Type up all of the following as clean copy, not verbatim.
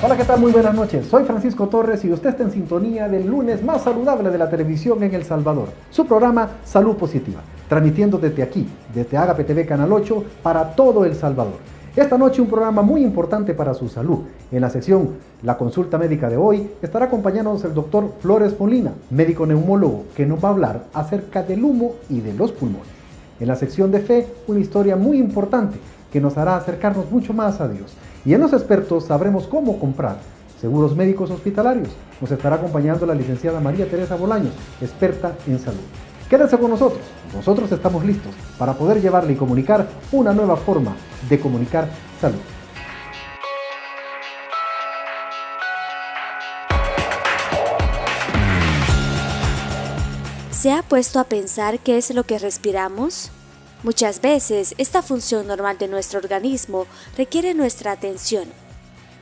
Hola, ¿qué tal? Muy buenas noches. Soy Francisco Torres y usted está en sintonía del lunes más saludable de la televisión en El Salvador. Su programa Salud Positiva, transmitiendo desde aquí, desde Agape TV Canal 8, para todo El Salvador. Esta noche un programa muy importante para su salud. En la sección La Consulta Médica de hoy estará acompañándonos el doctor Flores Molina, médico neumólogo, que nos va a hablar acerca del humo y de los pulmones. En la sección de fe, una historia muy importante que nos hará acercarnos mucho más a Dios. Y en los expertos sabremos cómo comprar seguros médicos hospitalarios. Nos estará acompañando la licenciada María Teresa Bolaños, experta en salud. Quédense con nosotros. Nosotros estamos listos para poder llevarle y comunicar una nueva forma de comunicar salud. ¿Se ha puesto a pensar qué es lo que respiramos? Muchas veces esta función normal de nuestro organismo requiere nuestra atención.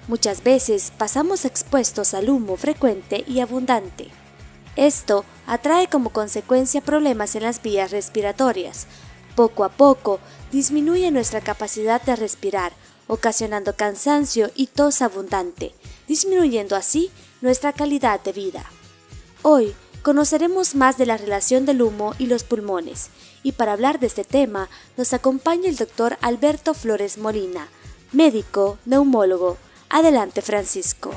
Muchas veces pasamos expuestos al humo frecuente y abundante. Esto atrae como consecuencia problemas en las vías respiratorias. Poco a poco disminuye nuestra capacidad de respirar, ocasionando cansancio y tos abundante, disminuyendo así nuestra calidad de vida. Hoy conoceremos más de la relación del humo y los pulmones, y para hablar de este tema nos acompaña el doctor Alberto Flores Molina, médico neumólogo. Adelante, Francisco.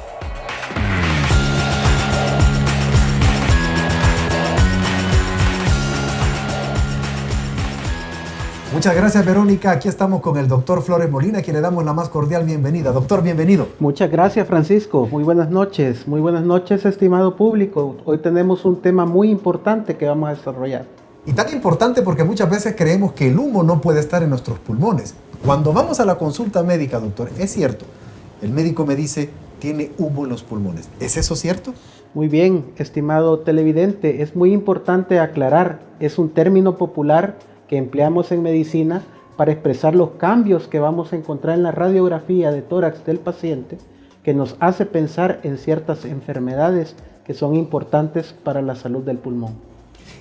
Muchas gracias, Verónica. Aquí estamos con el doctor Flores Molina, a quien le damos la más cordial bienvenida. Doctor, bienvenido. Muchas gracias, Francisco. Muy buenas noches. Muy buenas noches, estimado público. Hoy tenemos un tema muy importante que vamos a desarrollar. Y tan importante porque muchas veces creemos que el humo no puede estar en nuestros pulmones. Cuando vamos a la consulta médica, doctor, es cierto, el médico me dice, tiene humo en los pulmones. ¿Es eso cierto? Muy bien, estimado televidente. Es muy importante aclarar, es un término popular que empleamos en medicina para expresar los cambios que vamos a encontrar en la radiografía de tórax del paciente, que nos hace pensar en ciertas enfermedades que son importantes para la salud del pulmón.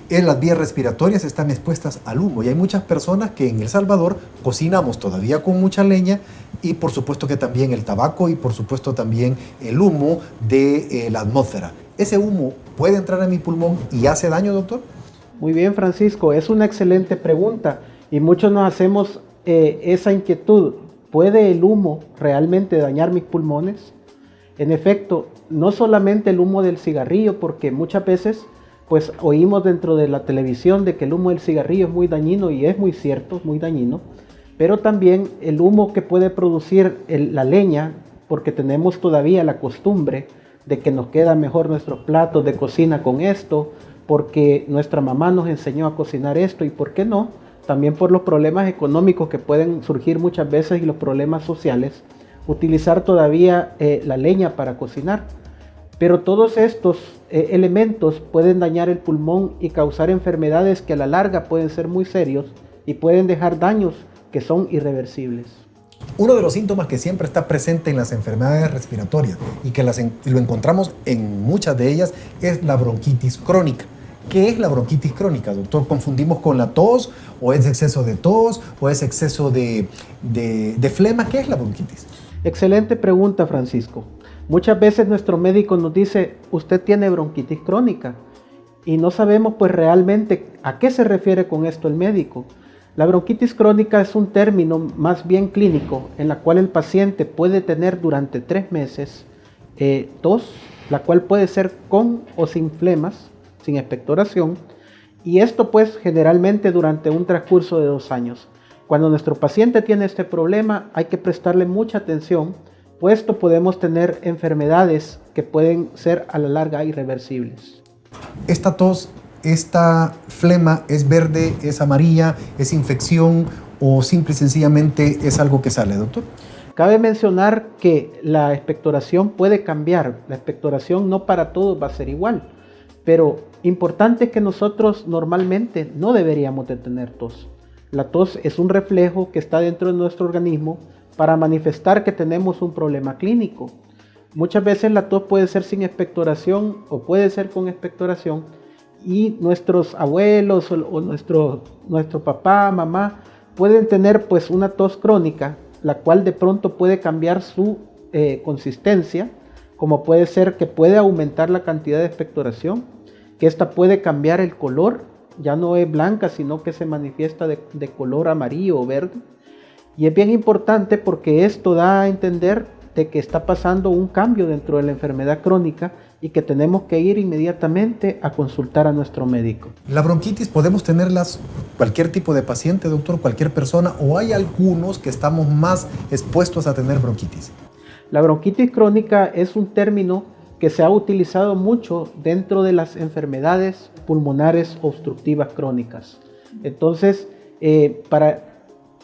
Las vías respiratorias están expuestas al humo y hay muchas personas que en El Salvador cocinamos todavía con mucha leña y por supuesto que también el tabaco y por supuesto también el humo de la atmósfera. ¿Ese humo puede entrar en mi pulmón y hace daño, doctor? Muy bien, Francisco, es una excelente pregunta y muchos nos hacemos esa inquietud. ¿Puede el humo realmente dañar mis pulmones? En efecto, no solamente el humo del cigarrillo, porque muchas veces pues oímos dentro de la televisión de que el humo del cigarrillo es muy dañino y es muy cierto, muy dañino, pero también el humo que puede producir la leña, porque tenemos todavía la costumbre de que nos quedan mejor nuestros platos de cocina con esto, porque nuestra mamá nos enseñó a cocinar esto y por qué no, también por los problemas económicos que pueden surgir muchas veces y los problemas sociales, utilizar todavía la leña para cocinar. Pero todos estos elementos pueden dañar el pulmón y causar enfermedades que a la larga pueden ser muy serios y pueden dejar daños que son irreversibles. Uno de los síntomas que siempre está presente en las enfermedades respiratorias y que lo encontramos en muchas de ellas es la bronquitis crónica. ¿Qué es la bronquitis crónica, doctor? ¿Confundimos con la tos o es exceso de tos o es exceso de flema? ¿Qué es la bronquitis? Excelente pregunta, Francisco. Muchas veces nuestro médico nos dice, usted tiene bronquitis crónica y no sabemos pues realmente a qué se refiere con esto el médico. La bronquitis crónica es un término más bien clínico en la cual el paciente puede tener durante 3 meses tos, la cual puede ser con o sin flemas, sin expectoración, y esto pues generalmente durante un transcurso de 2 años. Cuando nuestro paciente tiene este problema hay que prestarle mucha atención, puesto podemos tener enfermedades que pueden ser a la larga irreversibles. Esta tos, esta flema es verde, es amarilla, es infección o simple y sencillamente es algo que sale, doctor. Cabe mencionar que la expectoración puede cambiar. La expectoración no para todos va a ser igual, pero importante es que nosotros normalmente no deberíamos de tener tos. La tos es un reflejo que está dentro de nuestro organismo para manifestar que tenemos un problema clínico. Muchas veces la tos puede ser sin expectoración o puede ser con expectoración y nuestros abuelos o nuestro papá, mamá pueden tener pues una tos crónica, la cual de pronto puede cambiar su consistencia, como puede ser que puede aumentar la cantidad de expectoración, que esta puede cambiar el color, ya no es blanca, sino que se manifiesta de color amarillo o verde. Y es bien importante porque esto da a entender de que está pasando un cambio dentro de la enfermedad crónica y que tenemos que ir inmediatamente a consultar a nuestro médico. ¿La bronquitis podemos tenerlas cualquier tipo de paciente, doctor, cualquier persona, o hay algunos que estamos más expuestos a tener bronquitis? La bronquitis crónica es un término que se ha utilizado mucho dentro de las enfermedades pulmonares obstructivas crónicas. Entonces,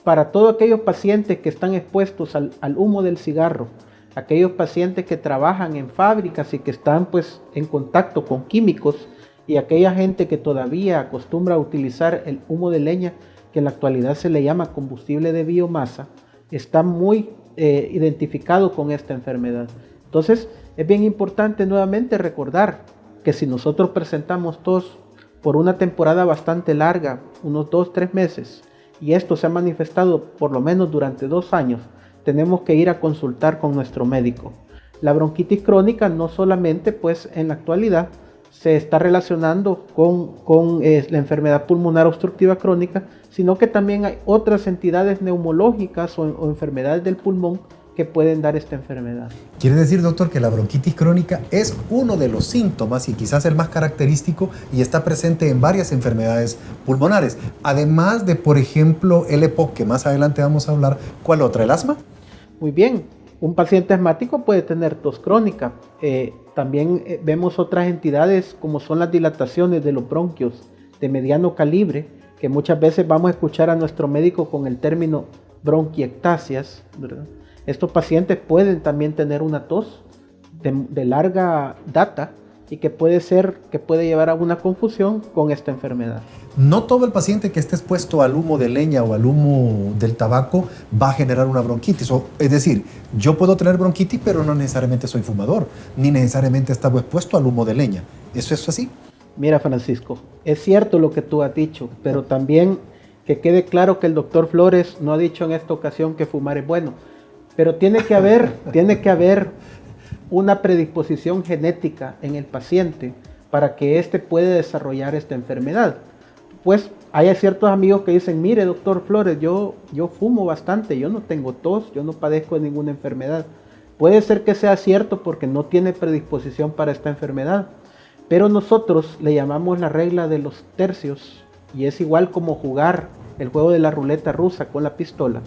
para todos aquellos pacientes que están expuestos al humo del cigarro, aquellos pacientes que trabajan en fábricas y que están pues en contacto con químicos, y aquella gente que todavía acostumbra a utilizar el humo de leña, que en la actualidad se le llama combustible de biomasa, está muy identificado con esta enfermedad. Entonces es bien importante nuevamente recordar que si nosotros presentamos tos por una temporada bastante larga, unos 2-3 meses, y esto se ha manifestado por lo menos durante 2 años, tenemos que ir a consultar con nuestro médico. La bronquitis crónica no solamente pues en la actualidad se está relacionando con la enfermedad pulmonar obstructiva crónica, sino que también hay otras entidades neumológicas o enfermedades del pulmón que pueden dar esta enfermedad. Quiere decir, doctor, que la bronquitis crónica es uno de los síntomas y quizás el más característico y está presente en varias enfermedades pulmonares. Además de, por ejemplo, el EPOC, que más adelante vamos a hablar, ¿cuál otra? ¿El asma? Muy bien, un paciente asmático puede tener tos crónica. También vemos otras entidades como son las dilataciones de los bronquios de mediano calibre, que muchas veces vamos a escuchar a nuestro médico con el término bronquiectasias, ¿verdad? Estos pacientes pueden también tener una tos de larga data y que puede llevar a una confusión con esta enfermedad. No todo el paciente que esté expuesto al humo de leña o al humo del tabaco va a generar una bronquitis. Es decir, yo puedo tener bronquitis, pero no necesariamente soy fumador, ni necesariamente estaba expuesto al humo de leña. ¿Eso es así? Mira, Francisco, es cierto lo que tú has dicho, pero también que quede claro que el doctor Flores no ha dicho en esta ocasión que fumar es bueno. Pero tiene que haber una predisposición genética en el paciente para que éste pueda desarrollar esta enfermedad. Pues hay ciertos amigos que dicen, mire doctor Flores, yo fumo bastante, yo no tengo tos, yo no padezco de ninguna enfermedad. Puede ser que sea cierto porque no tiene predisposición para esta enfermedad, pero nosotros le llamamos la regla de los tercios y es igual como jugar el juego de la ruleta rusa con la pistola,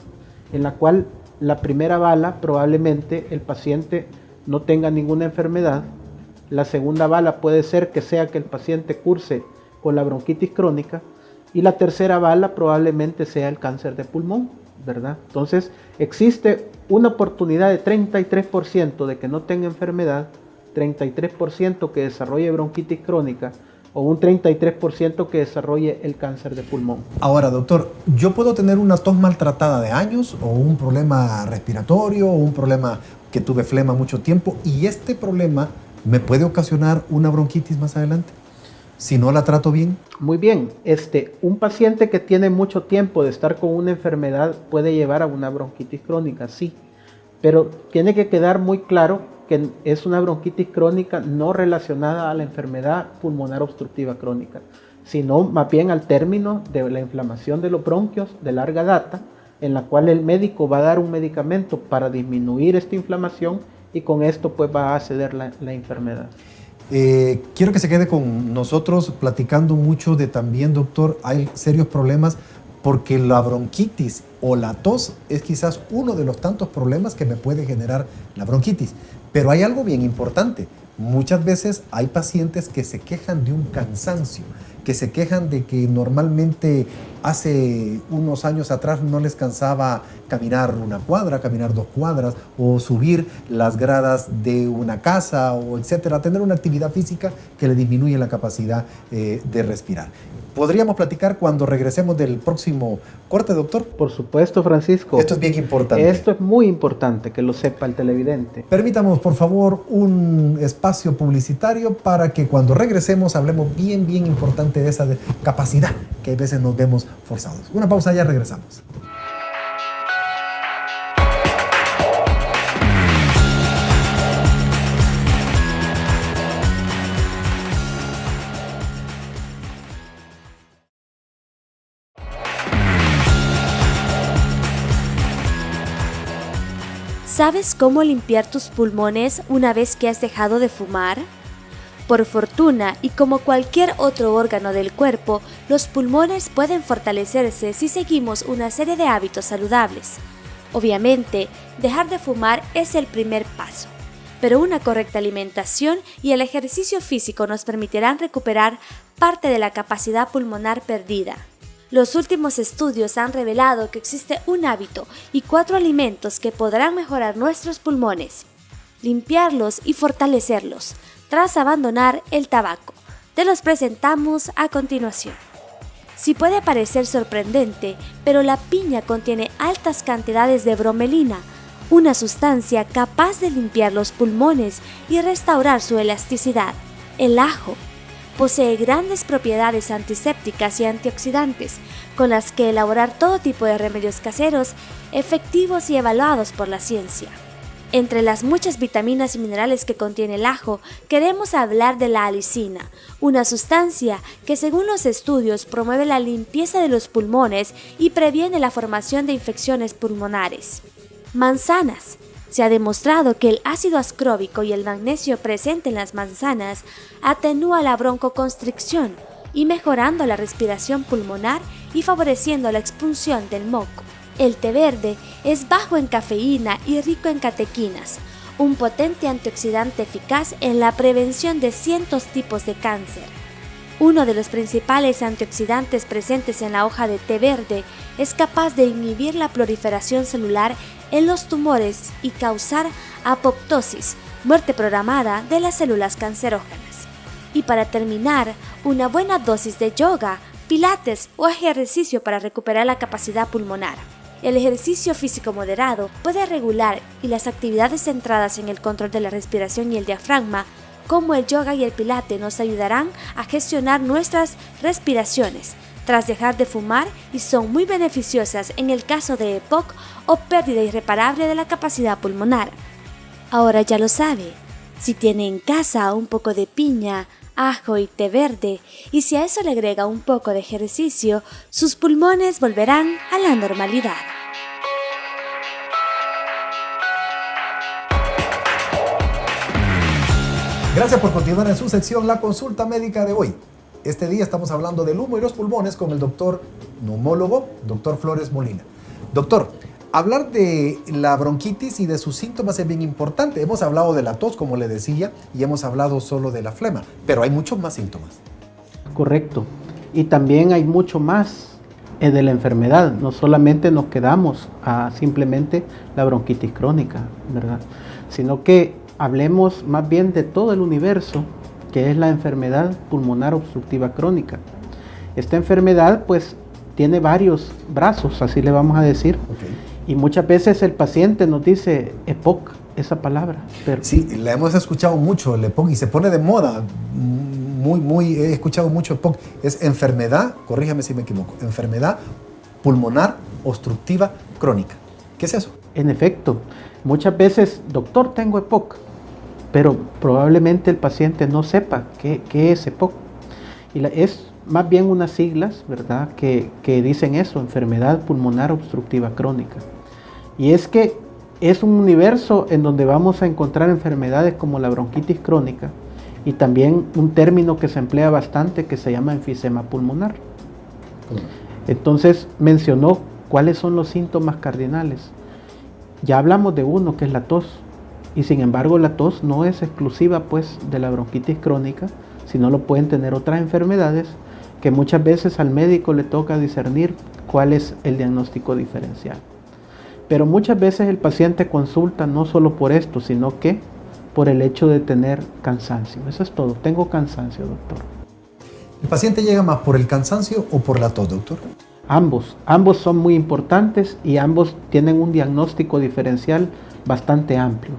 en la cual la primera bala probablemente el paciente no tenga ninguna enfermedad. La segunda bala puede ser que sea que el paciente curse con la bronquitis crónica. Y la tercera bala probablemente sea el cáncer de pulmón, ¿verdad? Entonces existe una oportunidad de 33% de que no tenga enfermedad, 33% que desarrolle bronquitis crónica, o un 33% que desarrolle el cáncer de pulmón. Ahora, doctor, ¿yo puedo tener una tos maltratada de años o un problema respiratorio o un problema que tuve flema mucho tiempo y este problema me puede ocasionar una bronquitis más adelante si no la trato bien? Muy bien, un paciente que tiene mucho tiempo de estar con una enfermedad puede llevar a una bronquitis crónica, sí, pero tiene que quedar muy claro que es una bronquitis crónica no relacionada a la enfermedad pulmonar obstructiva crónica, sino más bien al término de la inflamación de los bronquios de larga data, en la cual el médico va a dar un medicamento para disminuir esta inflamación y con esto pues va a ceder la enfermedad. Quiero que se quede con nosotros platicando mucho de también, doctor, hay serios problemas porque la bronquitis o la tos es quizás uno de los tantos problemas que me puede generar la bronquitis. Pero hay algo bien importante. Muchas veces hay pacientes que se quejan de un cansancio, que se quejan de que normalmente hace unos años atrás no les cansaba caminar una cuadra, caminar 2 cuadras o subir las gradas de una casa o etcétera, tener una actividad física que le disminuye la capacidad de respirar. ¿Podríamos platicar cuando regresemos del próximo corte, doctor? Por supuesto, Francisco. Esto es bien importante. Esto es muy importante que lo sepa el televidente. Permítamos, por favor, un espacio publicitario para que cuando regresemos hablemos bien importante de esa capacidad que a veces nos vemos forzados. Una pausa, ya regresamos. ¿Sabes cómo limpiar tus pulmones una vez que has dejado de fumar? Por fortuna, y como cualquier otro órgano del cuerpo, los pulmones pueden fortalecerse si seguimos una serie de hábitos saludables. Obviamente, dejar de fumar es el primer paso, pero una correcta alimentación y el ejercicio físico nos permitirán recuperar parte de la capacidad pulmonar perdida. Los últimos estudios han revelado que existe un hábito y 4 alimentos que podrán mejorar nuestros pulmones, limpiarlos y fortalecerlos, tras abandonar el tabaco. Te los presentamos a continuación. Sí puede parecer sorprendente, pero la piña contiene altas cantidades de bromelina, una sustancia capaz de limpiar los pulmones y restaurar su elasticidad. El ajo posee grandes propiedades antisépticas y antioxidantes, con las que elaborar todo tipo de remedios caseros, efectivos y evaluados por la ciencia. Entre las muchas vitaminas y minerales que contiene el ajo, queremos hablar de la alicina, una sustancia que según los estudios promueve la limpieza de los pulmones y previene la formación de infecciones pulmonares. Manzanas. Se ha demostrado que el ácido ascórbico y el magnesio presente en las manzanas atenúa la broncoconstricción y mejorando la respiración pulmonar y favoreciendo la expulsión del moco. El té verde es bajo en cafeína y rico en catequinas, un potente antioxidante eficaz en la prevención de cientos tipos de cáncer. Uno de los principales antioxidantes presentes en la hoja de té verde es capaz de inhibir la proliferación celular en los tumores y causar apoptosis, muerte programada de las células cancerógenas. Y para terminar, una buena dosis de yoga, pilates o ejercicio para recuperar la capacidad pulmonar. El ejercicio físico moderado puede regular y las actividades centradas en el control de la respiración y el diafragma, como el yoga y el pilate, nos ayudarán a gestionar nuestras respiraciones tras dejar de fumar y son muy beneficiosas en el caso de EPOC o pérdida irreparable de la capacidad pulmonar. Ahora ya lo sabe, si tiene en casa un poco de piña, ajo y té verde, y si a eso le agrega un poco de ejercicio, sus pulmones volverán a la normalidad. Gracias por continuar en su sección La Consulta Médica de hoy. Este día estamos hablando del humo y los pulmones con el doctor neumólogo, doctor Flores Molina. Doctor, hablar de la bronquitis y de sus síntomas es bien importante. Hemos hablado de la tos, como le decía, y hemos hablado solo de la flema, pero hay muchos más síntomas. Correcto. Y también hay mucho más de la enfermedad. No solamente nos quedamos a simplemente la bronquitis crónica, ¿verdad? Sino que hablemos más bien de todo el universo, que es la enfermedad pulmonar obstructiva crónica. Esta enfermedad pues tiene varios brazos, así le vamos a decir. Okay. Y muchas veces el paciente nos dice EPOC, esa palabra. Pero sí, la hemos escuchado mucho, el EPOC, y se pone de moda. He escuchado mucho EPOC. Es enfermedad, corríjame si me equivoco, enfermedad pulmonar obstructiva crónica. ¿Qué es eso? En efecto, muchas veces, doctor, tengo EPOC, pero probablemente el paciente no sepa qué es EPOC. Y es más bien unas siglas, ¿verdad?, que dicen eso, enfermedad pulmonar obstructiva crónica. Y es que es un universo en donde vamos a encontrar enfermedades como la bronquitis crónica y también un término que se emplea bastante que se llama enfisema pulmonar. Entonces mencionó cuáles son los síntomas cardinales. Ya hablamos de uno, que es la tos. Y sin embargo la tos no es exclusiva pues de la bronquitis crónica, sino lo pueden tener otras enfermedades que muchas veces al médico le toca discernir cuál es el diagnóstico diferencial. Pero muchas veces el paciente consulta no solo por esto, sino que por el hecho de tener cansancio. Eso es todo. Tengo cansancio, doctor. ¿El paciente llega más por el cansancio o por la tos, doctor? Ambos son muy importantes y ambos tienen un diagnóstico diferencial bastante amplio.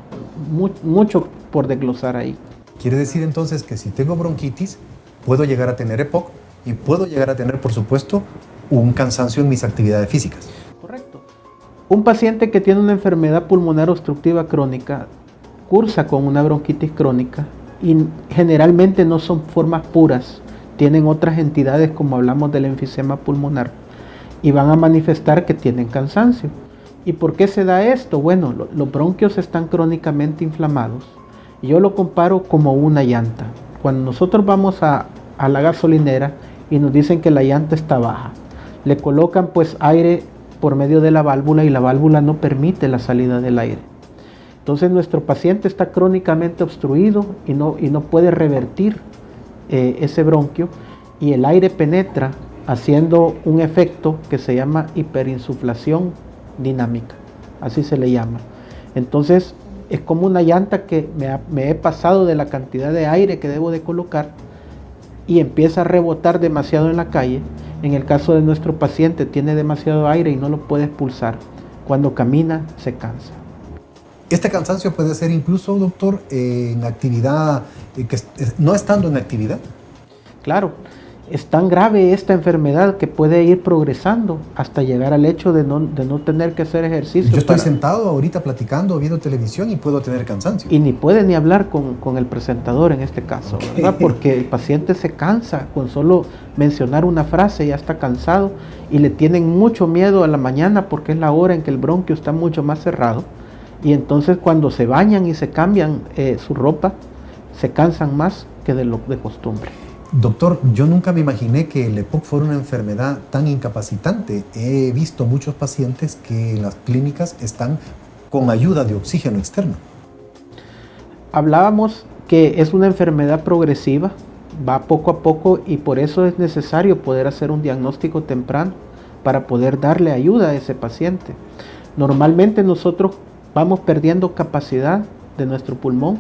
Mucho por desglosar ahí. Quiere decir entonces que si tengo bronquitis, puedo llegar a tener EPOC y puedo llegar a tener, por supuesto, un cansancio en mis actividades físicas. Correcto. Un paciente que tiene una enfermedad pulmonar obstructiva crónica cursa con una bronquitis crónica y generalmente no son formas puras, tienen otras entidades como hablamos del enfisema pulmonar y van a manifestar que tienen cansancio. ¿Y por qué se da esto? Bueno, los bronquios están crónicamente inflamados. Y yo lo comparo como una llanta. Cuando nosotros vamos a la gasolinera y nos dicen que la llanta está baja, le colocan pues aire por medio de la válvula y la válvula no permite la salida del aire. Entonces nuestro paciente está crónicamente obstruido y no puede revertir ese bronquio, y el aire penetra haciendo un efecto que se llama hiperinsuflación dinámica, así se le llama. Entonces es como una llanta que me he pasado de la cantidad de aire que debo de colocar y empieza a rebotar demasiado en la calle. En el caso de nuestro paciente tiene demasiado aire y no lo puede expulsar. Cuando camina se cansa. Este cansancio puede ser incluso, doctor, en actividad, no estando en actividad. Claro, es tan grave esta enfermedad que puede ir progresando hasta llegar al hecho de no tener que hacer ejercicio. Yo estoy sentado ahorita platicando, viendo televisión y puedo tener cansancio. Y ni puede ni hablar con el presentador en este caso, ¿verdad? Porque el paciente se cansa con solo mencionar una frase, ya está cansado, y le tienen mucho miedo a la mañana porque es la hora en que el bronquio está mucho más cerrado. Y entonces cuando se bañan y se cambian su ropa, se cansan más que de costumbre. Doctor, yo nunca me imaginé que el EPOC fuera una enfermedad tan incapacitante. He visto muchos pacientes que en las clínicas están con ayuda de oxígeno externo. Hablábamos que es una enfermedad progresiva, va poco a poco, y por eso es necesario poder hacer un diagnóstico temprano para poder darle ayuda a ese paciente. Normalmente nosotros vamos perdiendo capacidad de nuestro pulmón,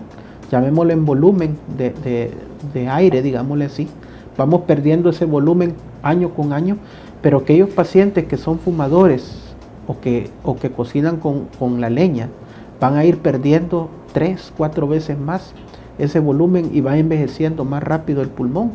llamémosle en volumen de aire, digámosle así. Vamos perdiendo ese volumen año con año, pero aquellos pacientes que son fumadores o que cocinan con la leña van a ir perdiendo 3, 4 veces más ese volumen y va envejeciendo más rápido el pulmón.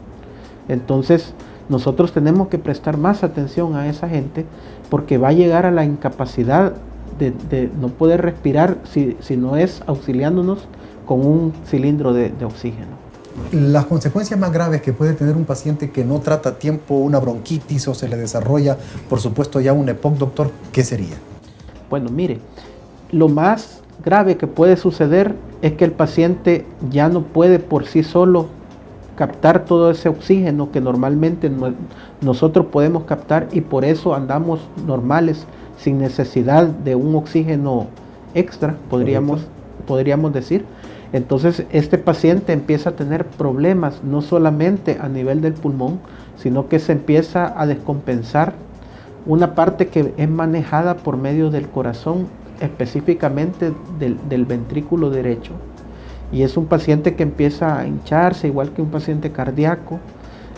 Entonces nosotros tenemos que prestar más atención a esa gente, porque va a llegar a la incapacidad de no poder respirar si no es auxiliándonos con un cilindro de oxígeno. Las consecuencias más graves que puede tener un paciente que no trata a tiempo una bronquitis o se le desarrolla, por supuesto, ya un EPOC, doctor, ¿qué sería? Bueno, mire, lo más grave que puede suceder es que el paciente ya no puede por sí solo captar todo ese oxígeno que normalmente nosotros podemos captar, y por eso andamos normales sin necesidad de un oxígeno extra, podríamos decir. Entonces este paciente empieza a tener problemas no solamente a nivel del pulmón, sino que se empieza a descompensar una parte que es manejada por medio del corazón, específicamente del ventrículo derecho. Y es un paciente que empieza a hincharse igual que un paciente cardíaco.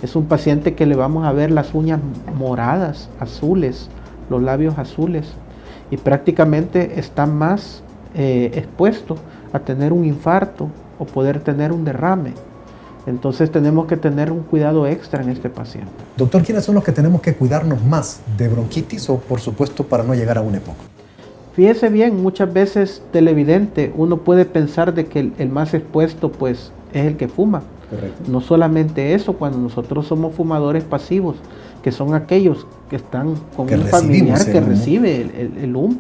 Es un paciente que le vamos a ver las uñas moradas, azules, los labios azules, y prácticamente está más expuesto a tener un infarto o poder tener un derrame. Entonces tenemos que tener un cuidado extra en este paciente. Doctor, ¿quiénes son los que tenemos que cuidarnos más de bronquitis o, por supuesto, para no llegar a un EPOC? Fíjese bien, muchas veces televidente, uno puede pensar de que el más expuesto pues es el que fuma. Correcto. No solamente eso, cuando nosotros somos fumadores pasivos, que son aquellos que están con un familiar que recibe el humo,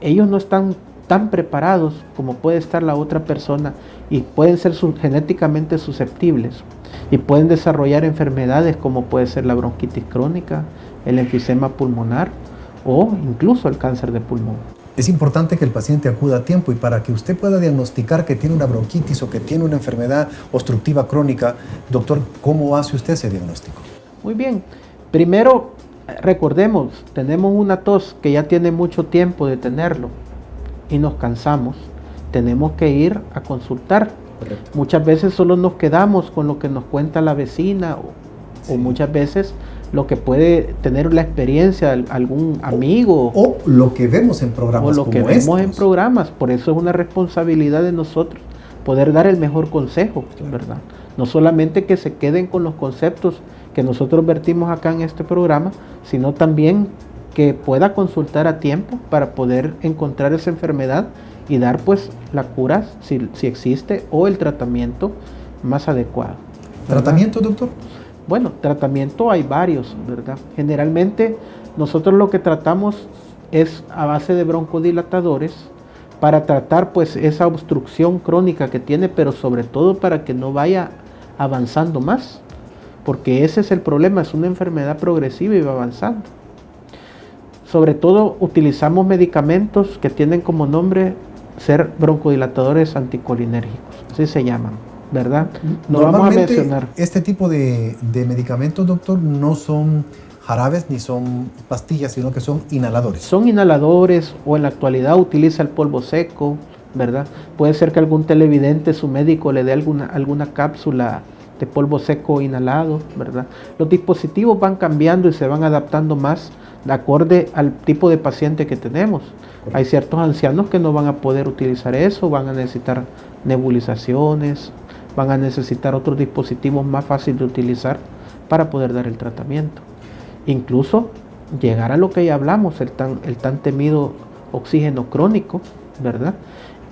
ellos no están tan preparados como puede estar la otra persona y pueden ser genéticamente susceptibles y pueden desarrollar enfermedades como puede ser la bronquitis crónica, el enfisema pulmonar o incluso el cáncer de pulmón. Es importante que el paciente acuda a tiempo, y para que usted pueda diagnosticar que tiene una bronquitis o que tiene una enfermedad obstructiva crónica, doctor, ¿cómo hace usted ese diagnóstico? Muy bien, primero recordemos, tenemos una tos que ya tiene mucho tiempo de tenerlo y nos cansamos, tenemos que ir a consultar. Correcto. Muchas veces solo nos quedamos con lo que nos cuenta la vecina o muchas veces lo que puede tener la experiencia de algún amigo. O lo que vemos en programas o lo que como vemos estos. en programas. Por eso es una responsabilidad de nosotros poder dar el mejor consejo, Claro. ¿verdad? No solamente que se queden con los conceptos que nosotros vertimos acá en este programa, sino también que pueda consultar a tiempo para poder encontrar esa enfermedad y dar pues la cura si existe o el tratamiento más adecuado, ¿verdad? ¿Tratamiento, doctor? Bueno, tratamiento hay varios, ¿verdad? Generalmente nosotros lo que tratamos es a base de broncodilatadores para tratar pues esa obstrucción crónica que tiene, pero sobre todo para que no vaya avanzando más, porque ese es el problema, es una enfermedad progresiva y va avanzando. Sobre todo utilizamos medicamentos que tienen como nombre ser broncodilatadores anticolinérgicos, así se llaman, ¿verdad? No vamos a mencionar. Este tipo de medicamentos, doctor, no son jarabes ni son pastillas, sino que son inhaladores. Son inhaladores, o en la actualidad utiliza el polvo seco, ¿verdad? Puede ser que algún televidente, su médico, le dé alguna cápsula de polvo seco inhalado, ¿verdad? Los dispositivos van cambiando y se van adaptando más de acorde al tipo de paciente que tenemos. Hay ciertos ancianos que no van a poder utilizar eso, van a necesitar nebulizaciones, van a necesitar otros dispositivos más fáciles de utilizar para poder dar el tratamiento. Incluso llegar a lo que ya hablamos, el tan temido oxígeno crónico, ¿verdad?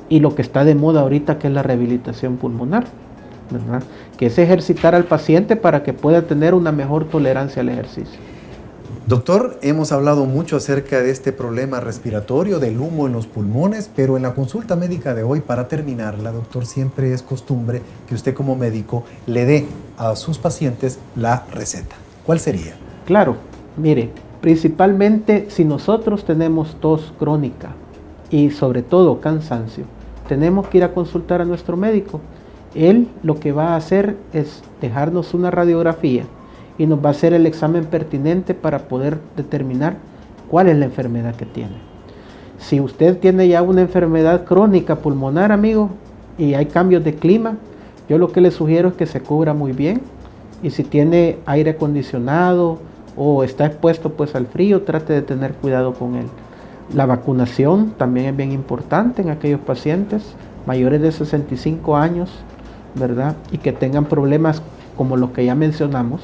Y lo que está de moda ahorita, que es la rehabilitación pulmonar, ¿verdad? Que es ejercitar al paciente para que pueda tener una mejor tolerancia al ejercicio. Doctor, hemos hablado mucho acerca de este problema respiratorio, del humo en los pulmones, pero en la consulta médica de hoy, para terminarla, doctor, siempre es costumbre que usted como médico le dé a sus pacientes la receta. ¿Cuál sería? Claro, mire, principalmente si nosotros tenemos tos crónica y sobre todo cansancio, tenemos que ir a consultar a nuestro médico. Él lo que va a hacer es dejarnos una radiografía y nos va a hacer el examen pertinente para poder determinar cuál es la enfermedad que tiene. Si usted tiene ya una enfermedad crónica pulmonar, amigo, y hay cambios de clima, yo lo que le sugiero es que se cubra muy bien, y si tiene aire acondicionado o está expuesto pues al frío, trate de tener cuidado con él. La vacunación también es bien importante en aquellos pacientes mayores de 65 años, ¿verdad? Y que tengan problemas como los que ya mencionamos.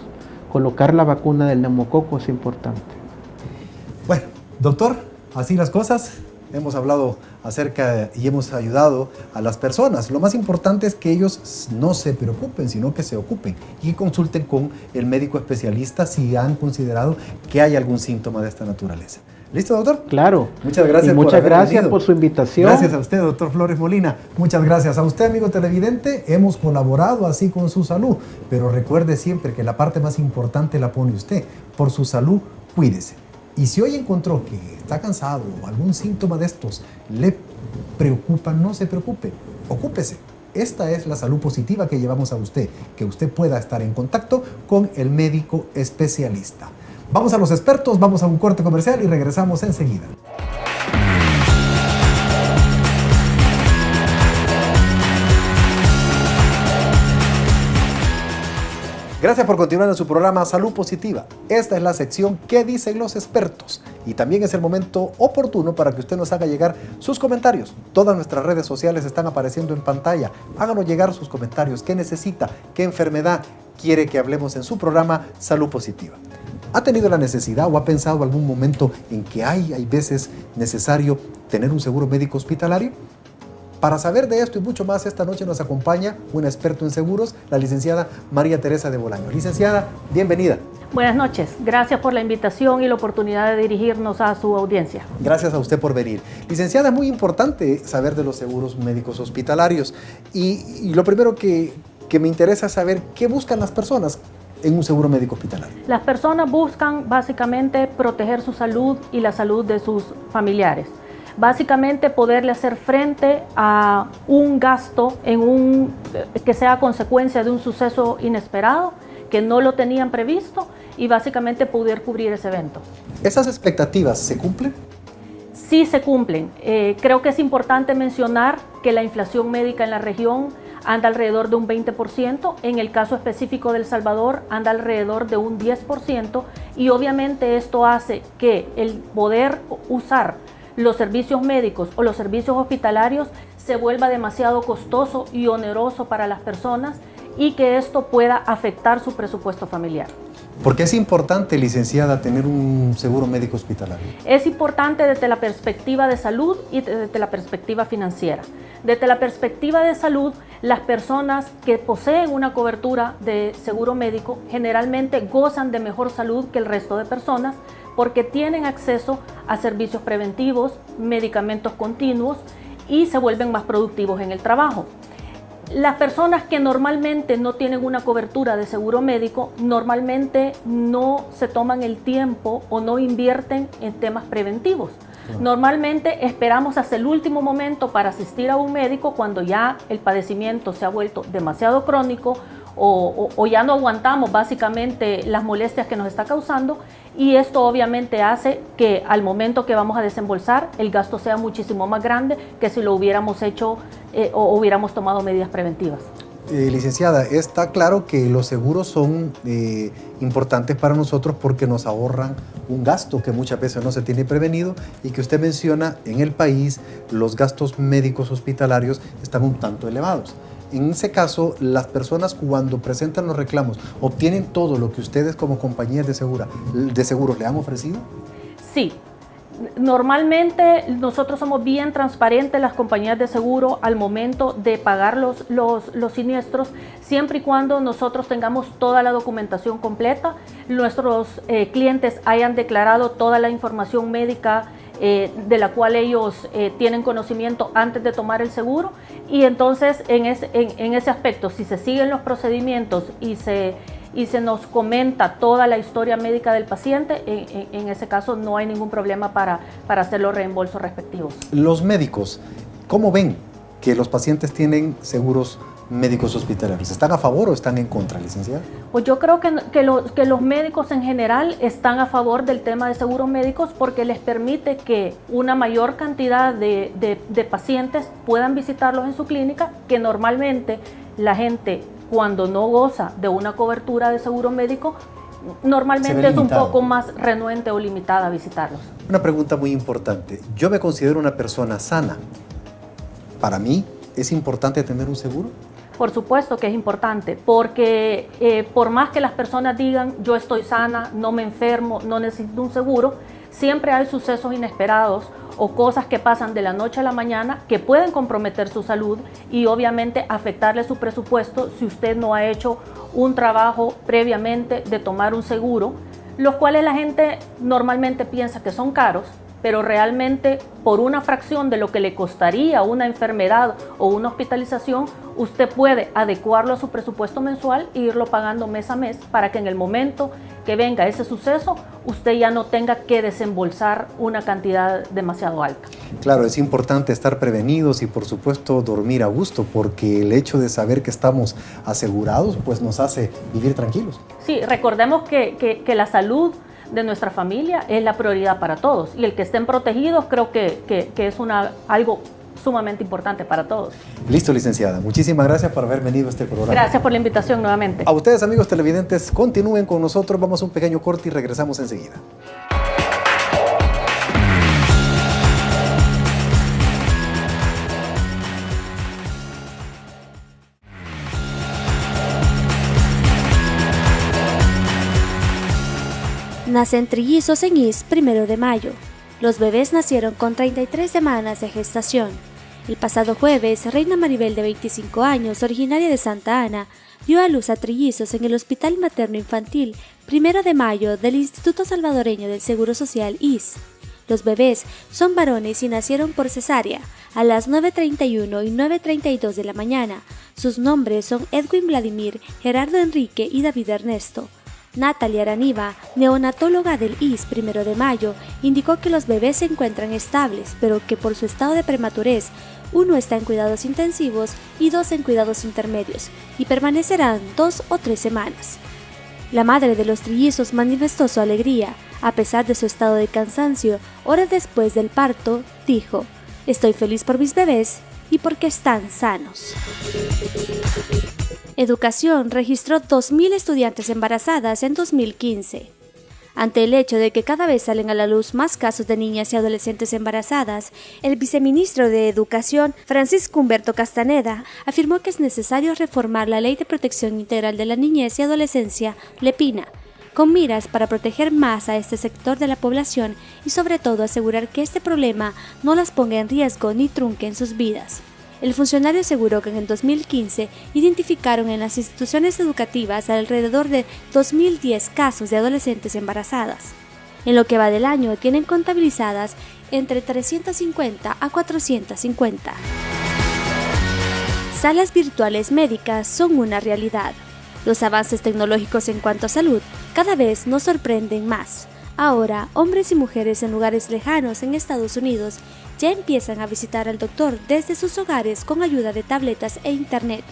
Colocar la vacuna del neumococo es importante. Bueno, doctor, así las cosas. Hemos hablado acerca y hemos ayudado a las personas. Lo más importante es que ellos no se preocupen, sino que se ocupen y que consulten con el médico especialista si han considerado que hay algún síntoma de esta naturaleza. ¿Listo, doctor? Claro. Muchas gracias. Y muchas gracias por su invitación. Gracias a usted, doctor Flores Molina. Muchas gracias a usted, amigo televidente. Hemos colaborado así con su salud, pero recuerde siempre que la parte más importante la pone usted. Por su salud, cuídese. Y si hoy encontró que está cansado o algún síntoma de estos le preocupa, no se preocupe, ocúpese. Esta es la salud positiva que llevamos a usted, que usted pueda estar en contacto con el médico especialista. Vamos a los expertos, vamos a un corte comercial y regresamos enseguida. Gracias por continuar en su programa Salud Positiva. Esta es la sección ¿Qué dicen los expertos? Y también es el momento oportuno para que usted nos haga llegar sus comentarios. Todas nuestras redes sociales están apareciendo en pantalla. Háganos llegar sus comentarios. ¿Qué necesita? ¿Qué enfermedad quiere que hablemos en su programa Salud Positiva? ¿Ha tenido la necesidad o ha pensado algún momento en que hay veces necesario tener un seguro médico hospitalario? Para saber de esto y mucho más, esta noche nos acompaña un experto en seguros, la licenciada María Teresa de Bolaño. Licenciada, bienvenida. Buenas noches, gracias por la invitación y la oportunidad de dirigirnos a su audiencia. Gracias a usted por venir. Licenciada, es muy importante saber de los seguros médicos hospitalarios y lo primero que me interesa es saber qué buscan las personas en un seguro médico hospitalario. Las personas buscan básicamente proteger su salud y la salud de sus familiares. Básicamente poderle hacer frente a un gasto que sea consecuencia de un suceso inesperado, que no lo tenían previsto y básicamente poder cubrir ese evento. ¿Esas expectativas se cumplen? Sí se cumplen. Creo que es importante mencionar que la inflación médica en la región anda alrededor de un 20%, en el caso específico de El Salvador anda alrededor de un 10% y obviamente esto hace que el poder usar los servicios médicos o los servicios hospitalarios se vuelva demasiado costoso y oneroso para las personas y que esto pueda afectar su presupuesto familiar. ¿Por qué es importante, licenciada, tener un seguro médico hospitalario? Es importante desde la perspectiva de salud y desde la perspectiva financiera. Desde la perspectiva de salud, las personas que poseen una cobertura de seguro médico generalmente gozan de mejor salud que el resto de personas porque tienen acceso a servicios preventivos, medicamentos continuos y se vuelven más productivos en el trabajo. Las personas que normalmente no tienen una cobertura de seguro médico, normalmente no se toman el tiempo o no invierten en temas preventivos. Normalmente esperamos hasta el último momento para asistir a un médico cuando ya el padecimiento se ha vuelto demasiado crónico o ya no aguantamos básicamente las molestias que nos está causando, y esto obviamente hace que al momento que vamos a desembolsar el gasto sea muchísimo más grande que si lo hubiéramos hecho o hubiéramos tomado medidas preventivas. Licenciada, está claro que los seguros son importantes para nosotros porque nos ahorran un gasto que muchas veces no se tiene prevenido, y que usted menciona en el país los gastos médicos hospitalarios están un tanto elevados. En ese caso, las personas cuando presentan los reclamos, ¿obtienen todo lo que ustedes como compañías de seguros le han ofrecido? Sí. Normalmente nosotros somos bien transparentes, las compañías de seguro, al momento de pagar los siniestros, siempre y cuando nosotros tengamos toda la documentación completa, nuestros clientes hayan declarado toda la información médica de la cual ellos tienen conocimiento antes de tomar el seguro, y entonces en ese aspecto, si se siguen los procedimientos y se nos comenta toda la historia médica del paciente, en ese caso no hay ningún problema para hacer los reembolsos respectivos. Los médicos, ¿cómo ven que los pacientes tienen seguros médicos hospitalarios? ¿Están a favor o están en contra, licenciada? Pues yo creo que los médicos en general están a favor del tema de seguros médicos, porque les permite que una mayor cantidad de pacientes puedan visitarlos en su clínica, que normalmente la gente, cuando no goza de una cobertura de seguro médico, normalmente es un poco más renuente o limitada a visitarlos. Una pregunta muy importante. Yo me considero una persona sana. ¿Para mí es importante tener un seguro? Por supuesto que es importante, porque por más que las personas digan yo estoy sana, no me enfermo, no necesito un seguro, siempre hay sucesos inesperados o cosas que pasan de la noche a la mañana que pueden comprometer su salud y obviamente afectarle su presupuesto si usted no ha hecho un trabajo previamente de tomar un seguro, los cuales la gente normalmente piensa que son caros, pero realmente por una fracción de lo que le costaría una enfermedad o una hospitalización, usted puede adecuarlo a su presupuesto mensual e irlo pagando mes a mes para que en el momento que venga ese suceso, usted ya no tenga que desembolsar una cantidad demasiado alta. Claro, es importante estar prevenidos y por supuesto dormir a gusto, porque el hecho de saber que estamos asegurados pues nos hace vivir tranquilos. Sí, recordemos que la salud de nuestra familia es la prioridad para todos, y el que estén protegidos creo que es algo sumamente importante para todos. Listo, licenciada. Muchísimas gracias por haber venido a este programa. Gracias por la invitación nuevamente. A ustedes, amigos televidentes, continúen con nosotros. Vamos a un pequeño corte y regresamos enseguida. Nacen trillizos en IS 1 de mayo. Los bebés nacieron con 33 semanas de gestación. El pasado jueves, Reina Maribel, de 25 años, originaria de Santa Ana, dio a luz a trillizos en el Hospital Materno Infantil 1 de mayo del Instituto Salvadoreño del Seguro Social IS. Los bebés son varones y nacieron por cesárea a las 9:31 y 9:32 de la mañana. Sus nombres son Edwin Vladimir, Gerardo Enrique y David Ernesto. Natalia Araniva, neonatóloga del IS 1 de mayo, indicó que los bebés se encuentran estables, pero que por su estado de prematurez, uno está en cuidados intensivos y dos en cuidados intermedios, y permanecerán 2 o 3 semanas. La madre de los trillizos manifestó su alegría, a pesar de su estado de cansancio. Horas después del parto, dijo: "Estoy feliz por mis bebés y porque están sanos". Educación registró 2.000 estudiantes embarazadas en 2015. Ante el hecho de que cada vez salen a la luz más casos de niñas y adolescentes embarazadas, el viceministro de Educación, Francisco Humberto Castaneda, afirmó que es necesario reformar la Ley de Protección Integral de la Niñez y Adolescencia, LEPINA, con miras para proteger más a este sector de la población y sobre todo asegurar que este problema no las ponga en riesgo ni trunque en sus vidas. El funcionario aseguró que en el 2015 identificaron en las instituciones educativas alrededor de 2.010 casos de adolescentes embarazadas. En lo que va del año tienen contabilizadas entre 350 a 450. Salas virtuales médicas son una realidad. Los avances tecnológicos en cuanto a salud cada vez nos sorprenden más. Ahora, hombres y mujeres en lugares lejanos en Estados Unidos ya empiezan a visitar al doctor desde sus hogares con ayuda de tabletas e internet.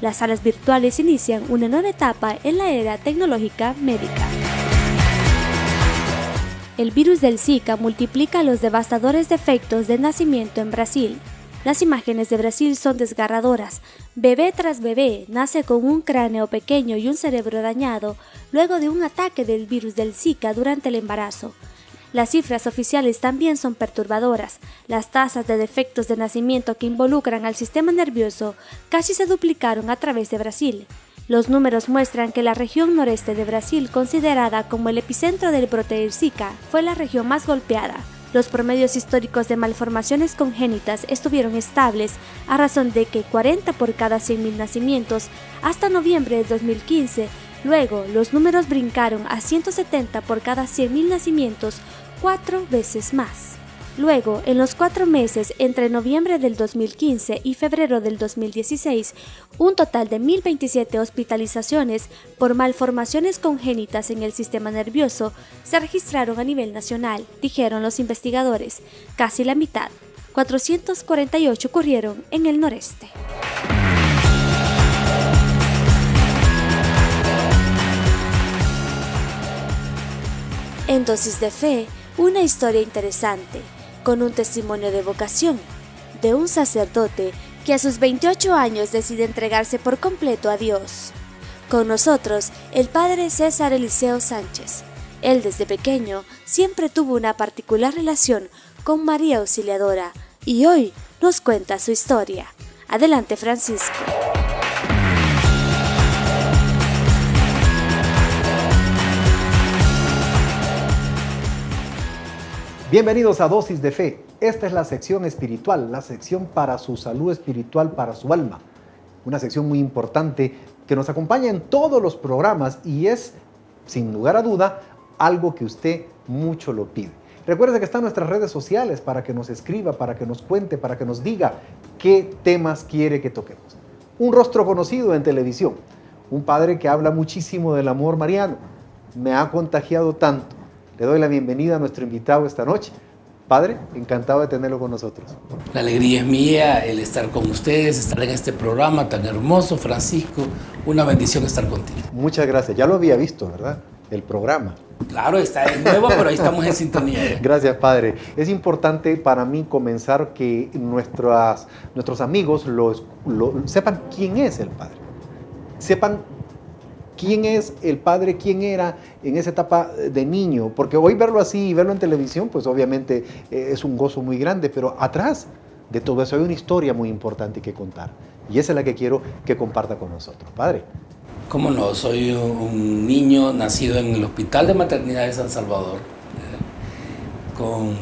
Las salas virtuales inician una nueva etapa en la era tecnológica médica. El virus del Zika multiplica los devastadores efectos de nacimiento en Brasil. Las imágenes de Brasil son desgarradoras. Bebé tras bebé nace con un cráneo pequeño y un cerebro dañado luego de un ataque del virus del Zika durante el embarazo. Las cifras oficiales también son perturbadoras. Las tasas de defectos de nacimiento que involucran al sistema nervioso casi se duplicaron a través de Brasil. Los números muestran que la región noreste de Brasil, considerada como el epicentro del brote del Zika, fue la región más golpeada. Los promedios históricos de malformaciones congénitas estuvieron estables a razón de que 40 por cada 100.000 nacimientos hasta noviembre de 2015. Luego, los números brincaron a 170 por cada 100.000 nacimientos, 4 veces más. Luego, en los 4 meses entre noviembre del 2015 y febrero del 2016, un total de 1.027 hospitalizaciones por malformaciones congénitas en el sistema nervioso se registraron a nivel nacional, dijeron los investigadores. Casi la mitad, 448, ocurrieron en el noreste. En Dosis de Fe, una historia interesante, con un testimonio de vocación, de un sacerdote que a sus 28 años decide entregarse por completo a Dios. Con nosotros, el padre César Eliseo Sánchez. Él desde pequeño siempre tuvo una particular relación con María Auxiliadora y hoy nos cuenta su historia. Adelante, Francisco. Bienvenidos a Dosis de Fe. Esta es la sección espiritual, la sección para su salud espiritual, para su alma. Una sección muy importante que nos acompaña en todos los programas y es, sin lugar a duda, algo que usted mucho lo pide. Recuerde que están nuestras redes sociales para que nos escriba, para que nos cuente, para que nos diga qué temas quiere que toquemos. Un rostro conocido en televisión, un padre que habla muchísimo del amor mariano. Me ha contagiado tanto. Le doy la bienvenida a nuestro invitado esta noche. Padre, encantado de tenerlo con nosotros. La alegría es mía el estar con ustedes, estar en este programa tan hermoso, Francisco. Una bendición estar contigo. Muchas gracias. Ya lo había visto, ¿verdad? El programa. Claro, está de nuevo, pero ahí estamos en sintonía. Gracias, Padre. Es importante para mí comenzar que nuestros amigos sepan quién es el Padre. Sepan quién es el padre, quién era en esa etapa de niño, porque hoy verlo así y verlo en televisión, pues obviamente es un gozo muy grande, pero atrás de todo eso hay una historia muy importante que contar, y esa es la que quiero que comparta con nosotros. Padre. ¿Cómo no? Soy un niño nacido en el Hospital de Maternidad de San Salvador, con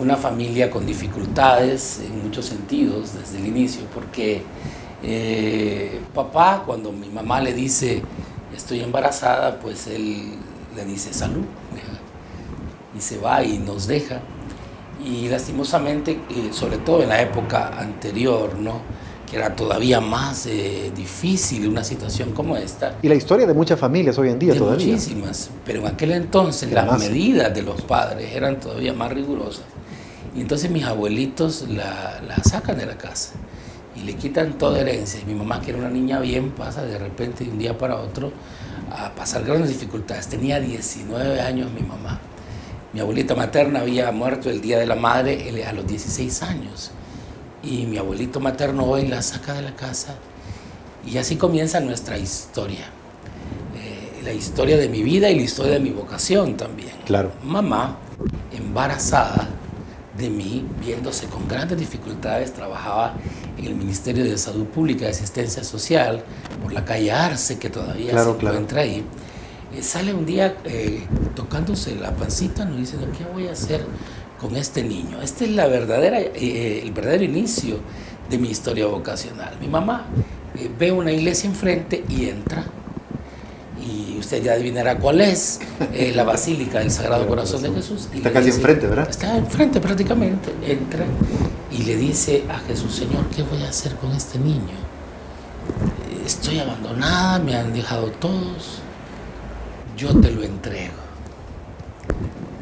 una familia con dificultades en muchos sentidos desde el inicio, porque papá, cuando mi mamá le dice estoy embarazada, pues él le dice salud, y se va y nos deja. Y lastimosamente, sobre todo en la época anterior, ¿no?, que era todavía más difícil una situación como esta. Y la historia de muchas familias hoy en día todavía. Muchísimas, pero en aquel entonces las medidas de los padres eran todavía más rigurosas. Y entonces mis abuelitos la sacan de la casa y le quitan toda herencia. Y mi mamá, que era una niña bien, pasa de repente de un día para otro a pasar grandes dificultades. Tenía 19 años mi mamá. Mi abuelita materna había muerto el Día de la Madre a los 16 años. Y mi abuelito materno hoy la saca de la casa. Y así comienza nuestra historia. La historia de mi vida y la historia de mi vocación también. Claro. Mamá, embarazada de mí, viéndose con grandes dificultades, trabajaba en el Ministerio de Salud Pública y Asistencia Social, por la calle Arce, que todavía se encuentra ahí. Sale un día tocándose la pancita, nos dice, ¿qué voy a hacer con este niño? Este es el verdadero inicio de mi historia vocacional. Mi mamá ve una iglesia enfrente y entra. y usted ya adivinará cuál es, la Basílica del Sagrado Corazón de Jesús. Y está casi enfrente, ¿verdad? Está enfrente prácticamente. Entra y le dice a Jesús: Señor, ¿qué voy a hacer con este niño? Estoy abandonada, me han dejado todos, yo te lo entrego,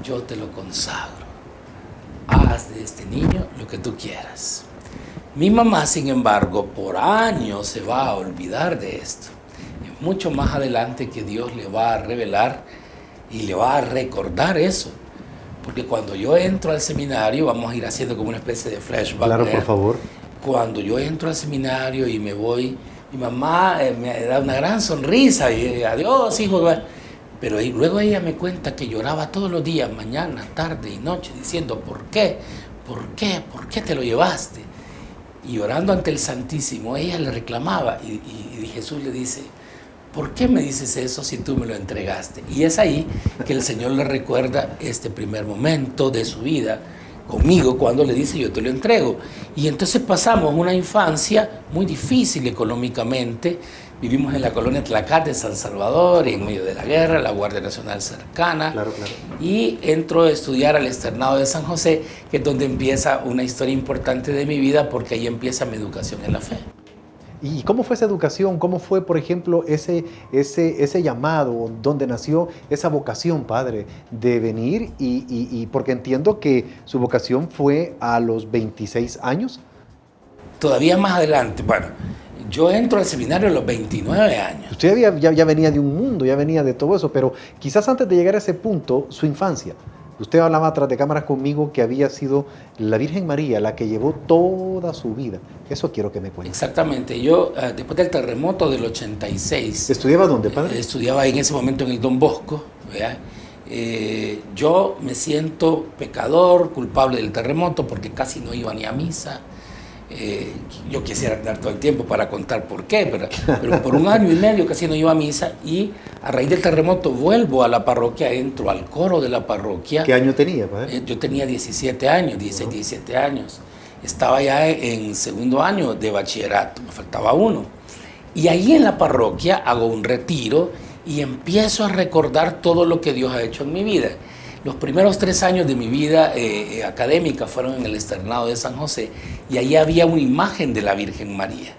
yo te lo consagro, haz de este niño lo que tú quieras. Mi mamá, sin embargo, por años se va a olvidar de esto. Es mucho más adelante que Dios le va a revelar y le va a recordar eso. Porque cuando yo entro al seminario, vamos a ir haciendo como una especie de flashback. Claro, por favor. Cuando yo entro al seminario y me voy, mi mamá me da una gran sonrisa y adiós, hijo. Pero luego ella me cuenta que lloraba todos los días, mañana, tarde y noche, diciendo: ¿por qué? ¿Por qué? ¿Por qué te lo llevaste? Y orando ante el Santísimo, ella le reclamaba y Jesús le dice: ¿por qué me dices eso si tú me lo entregaste? Y es ahí que el Señor le recuerda este primer momento de su vida conmigo, cuando le dice: yo te lo entrego. Y entonces pasamos una infancia muy difícil económicamente. Vivimos en la colonia Tlacate, San Salvador, y en medio de la guerra, la Guardia Nacional cercana. Claro, claro. Y entro a estudiar al Externado de San José, que es donde empieza una historia importante de mi vida, porque ahí empieza mi educación en la fe. ¿Y cómo fue esa educación? ¿Cómo fue, por ejemplo, ese llamado, donde nació esa vocación, padre, de venir? Y porque entiendo que su vocación fue a los 26 años. Todavía más adelante, bueno, yo entro al seminario a los 29 años. Usted ya venía de un mundo, ya venía de todo eso, pero quizás antes de llegar a ese punto, su infancia. Usted hablaba tras de cámaras conmigo que había sido la Virgen María la que llevó toda su vida. Eso quiero que me cuente. Exactamente. Yo, después del terremoto del 86... ¿Estudiaba dónde, padre? Estudiaba en ese momento en el Don Bosco, ¿verdad? Yo me siento pecador, culpable del terremoto, porque casi no iba ni a misa. Yo quisiera dar todo el tiempo para contar por qué, pero por 1 año y medio casi no iba a misa, y a raíz del terremoto vuelvo a la parroquia, entro al coro de la parroquia. ¿Qué año tenía, padre? Yo tenía 17 años, 16, 17 años. Estaba ya en 2º año de bachillerato, me faltaba 1. Y ahí en la parroquia hago un retiro y empiezo a recordar todo lo que Dios ha hecho en mi vida. Los primeros 3 años de mi vida académica fueron en el Externado de San José, y allí había una imagen de la Virgen María.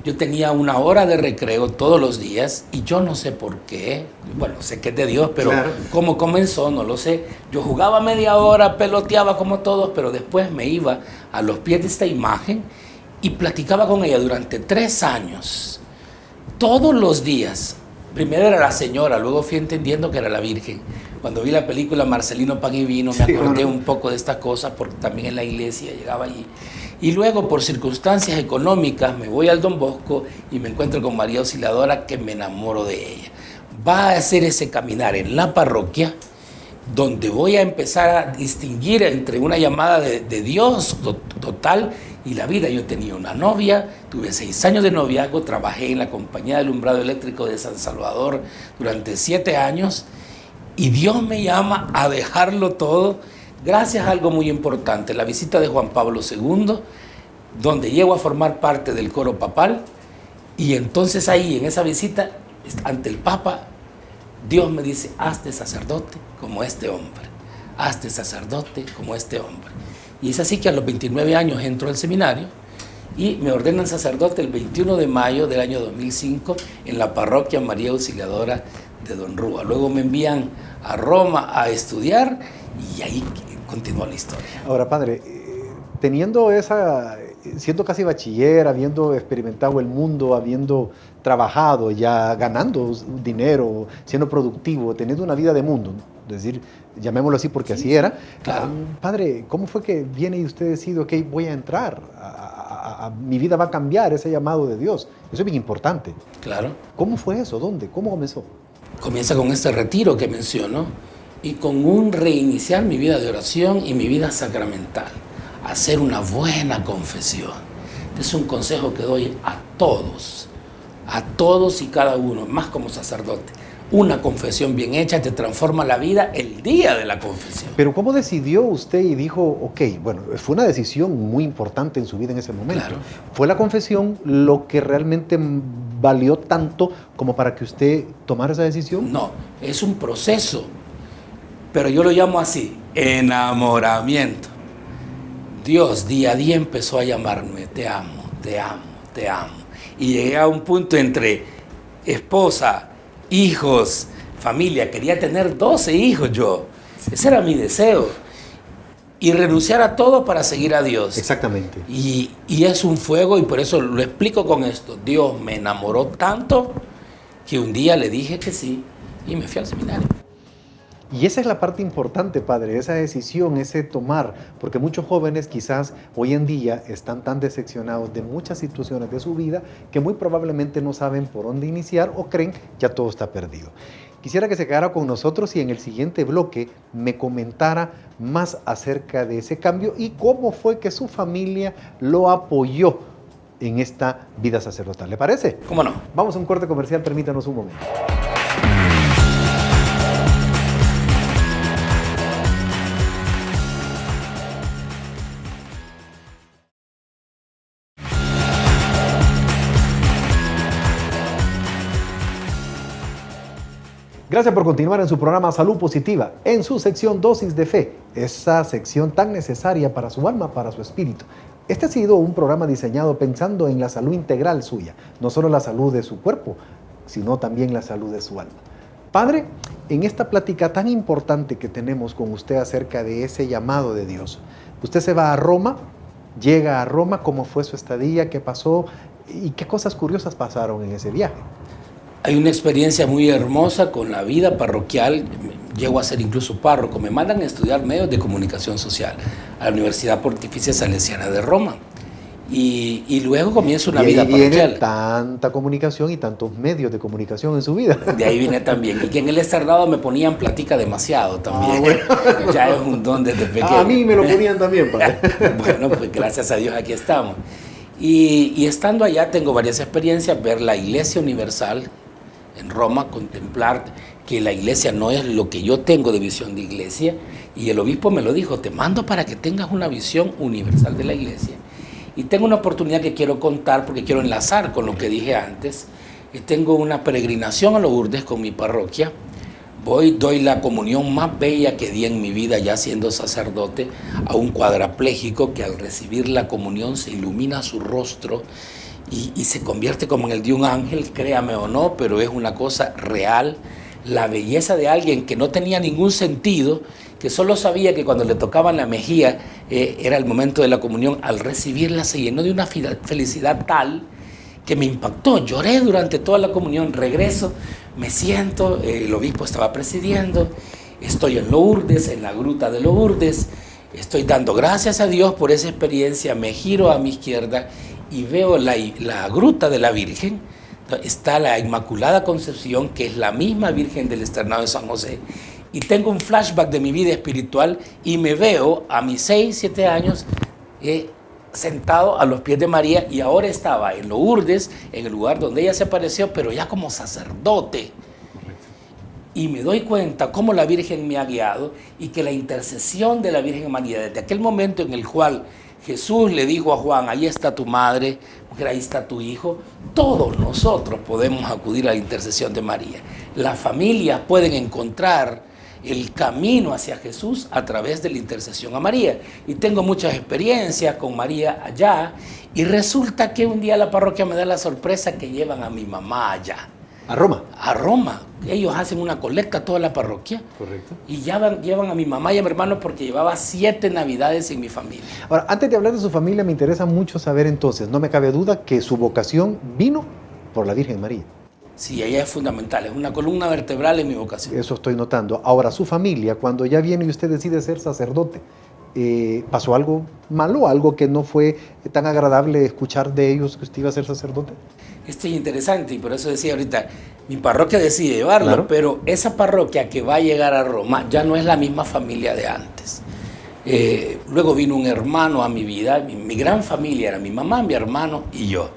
Yo tenía 1 hora de recreo todos los días, y yo no sé por qué, bueno, sé que es de Dios, pero claro, cómo comenzó no lo sé. Yo jugaba media hora, peloteaba como todos, pero después me iba a los pies de esta imagen y platicaba con ella durante 3 años, todos los días. Primero era la señora, luego fui entendiendo que era la Virgen. Cuando vi la película Marcelino Pan y Vino, me acordé un poco de estas cosas, porque también en la iglesia llegaba allí. Y luego, por circunstancias económicas, me voy al Don Bosco y me encuentro con María Auxiliadora, que me enamoro de ella. Va a hacer ese caminar en la parroquia, donde voy a empezar a distinguir entre una llamada de Dios total y la vida. Yo tenía una novia, tuve 6 años de noviazgo, trabajé en la compañía de alumbrado eléctrico de San Salvador durante 7 años, y Dios me llama a dejarlo todo gracias a algo muy importante: la visita de Juan Pablo II, donde llego a formar parte del coro papal. Y entonces ahí, en esa visita, ante el Papa, Dios me dice: hazte sacerdote como este hombre, hazte sacerdote como este hombre. Y es así que a los 29 años entro al seminario y me ordenan sacerdote el 21 de mayo del año 2005 en la parroquia María Auxiliadora de Don Rúa. Luego me envían a Roma a estudiar, y ahí continúa la historia. Ahora, padre, teniendo siendo casi bachiller, habiendo experimentado el mundo, habiendo trabajado, ya ganando dinero, siendo productivo, teniendo una vida de mundo, es decir, llamémoslo así porque sí, así era. Claro. Padre, ¿cómo fue que viene y usted decide, ok, voy a entrar, mi vida va a cambiar, ese llamado de Dios? Eso es bien importante. Claro. ¿Cómo fue eso? ¿Dónde? ¿Cómo comenzó? Comienza con este retiro que menciono, y con un reiniciar mi vida de oración y mi vida sacramental. Hacer una buena confesión. Es un consejo que doy a todos y cada uno, más como sacerdote. Una confesión bien hecha te transforma la vida el día de la confesión. Pero ¿cómo decidió usted y dijo, ok, bueno, fue una decisión muy importante en su vida en ese momento? Claro. ¿Fue la confesión lo que realmente valió tanto como para que usted tomara esa decisión? No, es un proceso, pero yo lo llamo así, enamoramiento. Dios día a día empezó a llamarme, te amo, te amo, te amo. Y llegué a un punto entre esposa, hijos, familia. Quería tener 12 hijos yo. Ese era mi deseo. Y renunciar a todo para seguir a Dios. Exactamente. Y es un fuego, y por eso lo explico con esto. Dios me enamoró tanto que un día le dije que sí y me fui al seminario. Y esa es la parte importante, padre, esa decisión, ese tomar, porque muchos jóvenes quizás hoy en día están tan decepcionados de muchas situaciones de su vida que muy probablemente no saben por dónde iniciar o creen ya todo está perdido. Quisiera que se quedara con nosotros y en el siguiente bloque me comentara más acerca de ese cambio y cómo fue que su familia lo apoyó en esta vida sacerdotal. ¿Le parece? ¿Cómo no? Vamos a un corte comercial, permítanos un momento. Gracias por continuar en su programa Salud Positiva, en su sección Dosis de Fe, esa sección tan necesaria para su alma, para su espíritu. Este ha sido un programa diseñado pensando en la salud integral suya, no solo la salud de su cuerpo, sino también la salud de su alma. Padre, en esta plática tan importante que tenemos con usted acerca de ese llamado de Dios, usted se va a Roma, llega a Roma, ¿cómo fue su estadía? ¿Qué pasó? ¿Y qué cosas curiosas pasaron en ese viaje? Hay una experiencia muy hermosa con la vida parroquial. Llego a ser incluso párroco. Me mandan a estudiar medios de comunicación social a la Universidad Pontificia Salesiana de Roma. Y luego comienza una vida parroquial. Viene tanta comunicación y tantos medios de comunicación en su vida. De ahí viene también. Y que en el externado me ponían plática demasiado también. Bueno. Ya es un don desde pequeño. A mí me lo ponían también, padre. Bueno, pues gracias a Dios aquí estamos. Y estando allá tengo varias experiencias. Ver la Iglesia Universal en Roma, contemplar que la iglesia no es lo que yo tengo de visión de iglesia, y el obispo me lo dijo, te mando para que tengas una visión universal de la iglesia. Y tengo una oportunidad que quiero contar porque quiero enlazar con lo que dije antes. Tengo una peregrinación a Lourdes con mi parroquia. Doy la comunión más bella que di en mi vida ya siendo sacerdote a un cuadrapléjico que al recibir la comunión se ilumina su rostro y se convierte como en el de un ángel, créame o no, pero es una cosa real. La belleza de alguien que no tenía ningún sentido, que solo sabía que cuando le tocaban la mejilla era el momento de la comunión, al recibirla se llenó de una felicidad tal que me impactó. Lloré durante toda la comunión. Regreso, me siento, el obispo estaba presidiendo, estoy en Lourdes, en la gruta de Lourdes, estoy dando gracias a Dios por esa experiencia, me giro a mi izquierda y veo la gruta de la Virgen. Está la Inmaculada Concepción, que es la misma Virgen del Externado de San José, y tengo un flashback de mi vida espiritual y me veo a mis 6, 7 años sentado a los pies de María, y ahora estaba en Lourdes, en el lugar donde ella se apareció, pero ya como sacerdote. Y me doy cuenta cómo la Virgen me ha guiado y que la intercesión de la Virgen María, desde aquel momento en el cual Jesús le dijo a Juan, ahí está tu madre, mujer, ahí está tu hijo, todos nosotros podemos acudir a la intercesión de María. Las familias pueden encontrar el camino hacia Jesús a través de la intercesión a María. Y tengo muchas experiencias con María allá, y resulta que un día la parroquia me da la sorpresa que llevan a mi mamá allá. ¿A Roma? A Roma. Ellos hacen una colecta toda la parroquia. Correcto. Y llevan a mi mamá y a mi hermano porque llevaba 7 navidades en mi familia. Ahora, antes de hablar de su familia, me interesa mucho saber entonces, no me cabe duda que su vocación vino por la Virgen María. Sí, ella es fundamental, es una columna vertebral en mi vocación. Eso estoy notando. Ahora, su familia, cuando ya viene y usted decide ser sacerdote, ¿pasó algo malo, algo que no fue tan agradable escuchar de ellos que usted iba a ser sacerdote? Esto es interesante, y por eso decía ahorita, mi parroquia decide llevarlo, claro. Pero esa parroquia que va a llegar a Roma ya no es la misma familia de antes. Luego vino un hermano a mi vida, mi gran familia era mi mamá, mi hermano y yo.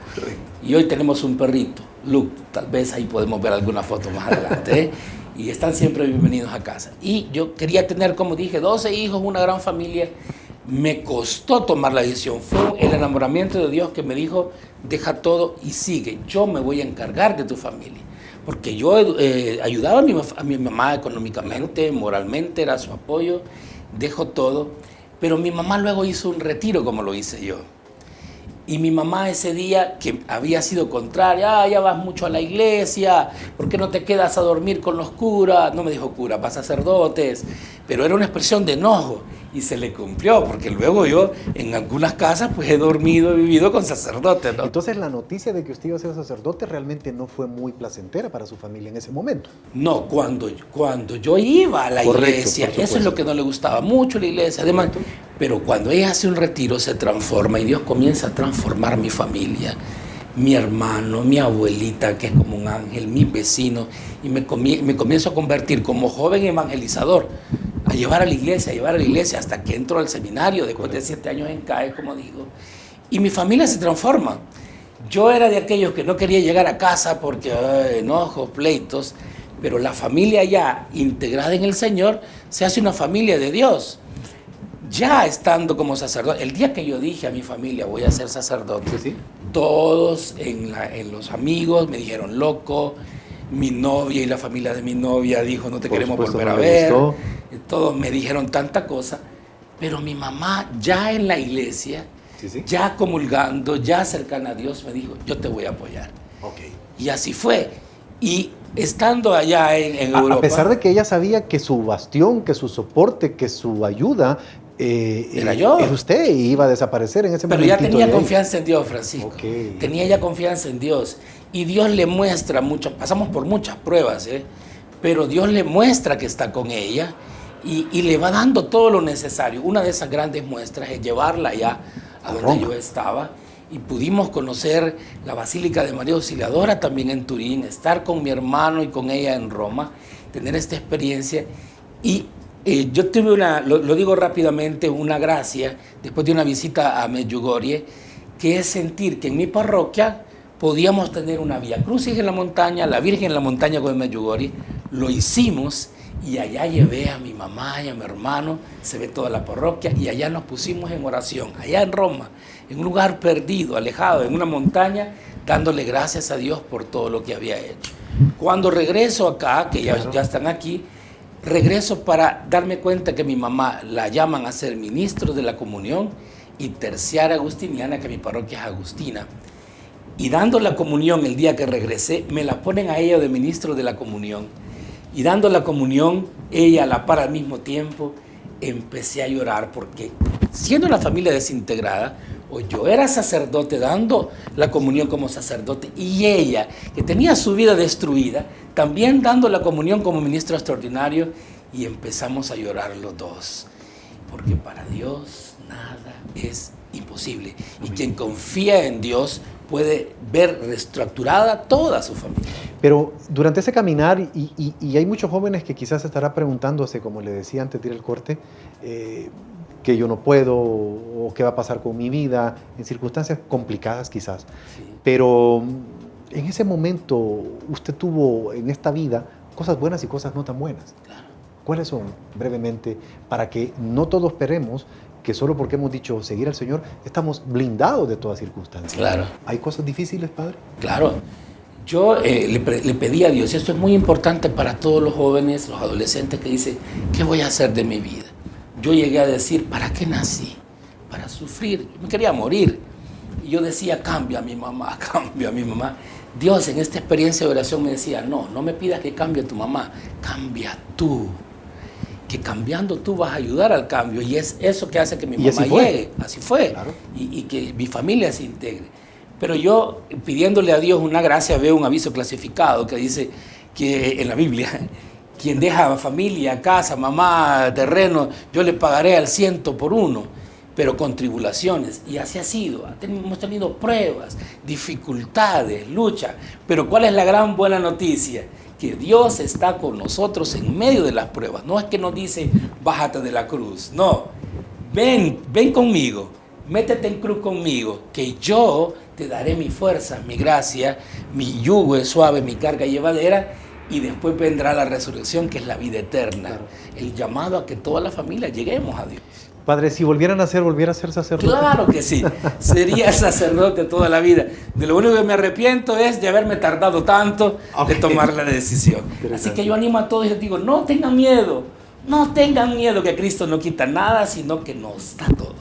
Y hoy tenemos un perrito, Luke, tal vez ahí podemos ver alguna foto más adelante, y están siempre bienvenidos a casa. Y yo quería tener, como dije, 12 hijos, una gran familia, me costó tomar la decisión. Fue el enamoramiento de Dios que me dijo, deja todo y sigue. Yo me voy a encargar de tu familia. Porque yo ayudaba a mi mamá económicamente, moralmente, era su apoyo, dejo todo. Pero mi mamá luego hizo un retiro como lo hice yo. Y mi mamá ese día, que había sido contraria, ya vas mucho a la iglesia, ¿por qué no te quedas a dormir con los curas? No me dijo cura, para sacerdotes, pero era una expresión de enojo y se le cumplió, porque luego yo en algunas casas pues he vivido con sacerdotes, ¿no? Entonces la noticia de que usted iba a ser sacerdote realmente no fue muy placentera para su familia en ese momento. No, cuando yo iba a la iglesia, eso es lo que no le gustaba mucho la iglesia, además, pero cuando ella hace un retiro se transforma y Dios comienza a transformar mi familia, mi hermano, mi abuelita, que es como un ángel, mis vecinos, y me comienzo a convertir como joven evangelizador, a llevar a la iglesia, hasta que entro al seminario, después de 7 años en CAE, como digo, y mi familia se transforma. Yo era de aquellos que no quería llegar a casa porque enojos, pleitos, pero la familia ya integrada en el Señor se hace una familia de Dios. Ya estando como sacerdote, el día que yo dije a mi familia voy a ser sacerdote, ¿sí? Todos en los amigos me dijeron loco, mi novia y la familia de mi novia dijo no te queremos volver a ver, todos me dijeron tanta cosa, pero mi mamá ya en la iglesia, ya comulgando, ya cercana a Dios, me dijo yo te voy a apoyar. Y así fue. Y estando allá en Europa... A pesar de que ella sabía que su bastión, que su soporte, que su ayuda... era yo. Era usted y iba a desaparecer en ese momento. Pero ya tenía confianza en Dios, Francisco. Tenía ya confianza en Dios. Y Dios le muestra mucho, pasamos por muchas pruebas, pero Dios le muestra que está con ella y le va dando todo lo necesario. Una de esas grandes muestras es llevarla allá a donde yo estaba. Y pudimos conocer la Basílica de María Auxiliadora también en Turín, estar con mi hermano y con ella en Roma, tener esta experiencia. Y yo tuve lo digo rápidamente, una gracia, después de una visita a Medjugorje, que es sentir que en mi parroquia podíamos tener una Vía Crucis en la montaña, la Virgen en la montaña con Medjugorje. Lo hicimos y allá llevé a mi mamá y a mi hermano, se ve toda la parroquia, y allá nos pusimos en oración, allá en Roma, en un lugar perdido, alejado, en una montaña, dándole gracias a Dios por todo lo que había hecho. Cuando regreso acá, que ya están aquí, regreso para darme cuenta que mi mamá la llaman a ser ministro de la comunión y terciaria agustiniana, que mi parroquia es agustina. Y dando la comunión el día que regresé, me la ponen a ella de ministro de la comunión. Y dando la comunión, ella a la par al mismo tiempo, empecé a llorar porque siendo una familia desintegrada, o yo era sacerdote dando la comunión como sacerdote y ella, que tenía su vida destruida, también dando la comunión como ministro extraordinario, y empezamos a llorar los dos, porque para Dios nada es imposible. Y quien confía en Dios puede ver reestructurada toda su familia. Pero durante ese caminar, y hay muchos jóvenes que quizás estará preguntándose, como le decía antes de ir al corte, que yo no puedo, o qué va a pasar con mi vida, en circunstancias complicadas quizás. Sí. Pero en ese momento usted tuvo en esta vida cosas buenas y cosas no tan buenas. Claro. ¿Cuáles son, brevemente, para que no todos esperemos que solo porque hemos dicho seguir al Señor estamos blindados de todas circunstancias? Claro. ¿Hay cosas difíciles, Padre? Claro. Yo le pedí a Dios, y esto es muy importante para todos los jóvenes, los adolescentes que dicen, ¿qué voy a hacer de mi vida? Yo llegué a decir, ¿para qué nací? Para sufrir. Yo me quería morir. Y yo decía, cambia a mi mamá, cambia a mi mamá. Dios en esta experiencia de oración me decía, no me pidas que cambie a tu mamá, cambia tú. Que cambiando tú vas a ayudar al cambio. Y es eso que hace que mi mamá llegue. Así fue. Claro. Y que mi familia se integre. Pero yo, pidiéndole a Dios una gracia, veo un aviso clasificado que dice que en la Biblia, quien deja familia, casa, mamá, terreno, yo le pagaré al 100 por uno, pero con tribulaciones. Y así ha sido. Hemos tenido pruebas, dificultades, lucha. Pero ¿cuál es la gran buena noticia? Que Dios está con nosotros en medio de las pruebas. No es que nos dice, bájate de la cruz. No, ven conmigo, métete en cruz conmigo, que yo te daré mi fuerza, mi gracia, mi yugo es suave, mi carga llevadera, y después vendrá la resurrección, que es la vida eterna. Claro. El llamado a que toda la familia lleguemos a Dios. Padre, si volviera a ser sacerdote. Claro que sí, sería sacerdote toda la vida. De lo único que me arrepiento es de haberme tardado tanto de tomar la decisión. Así que yo animo a todos y les digo, no tengan miedo que Cristo no quita nada, sino que nos da todo.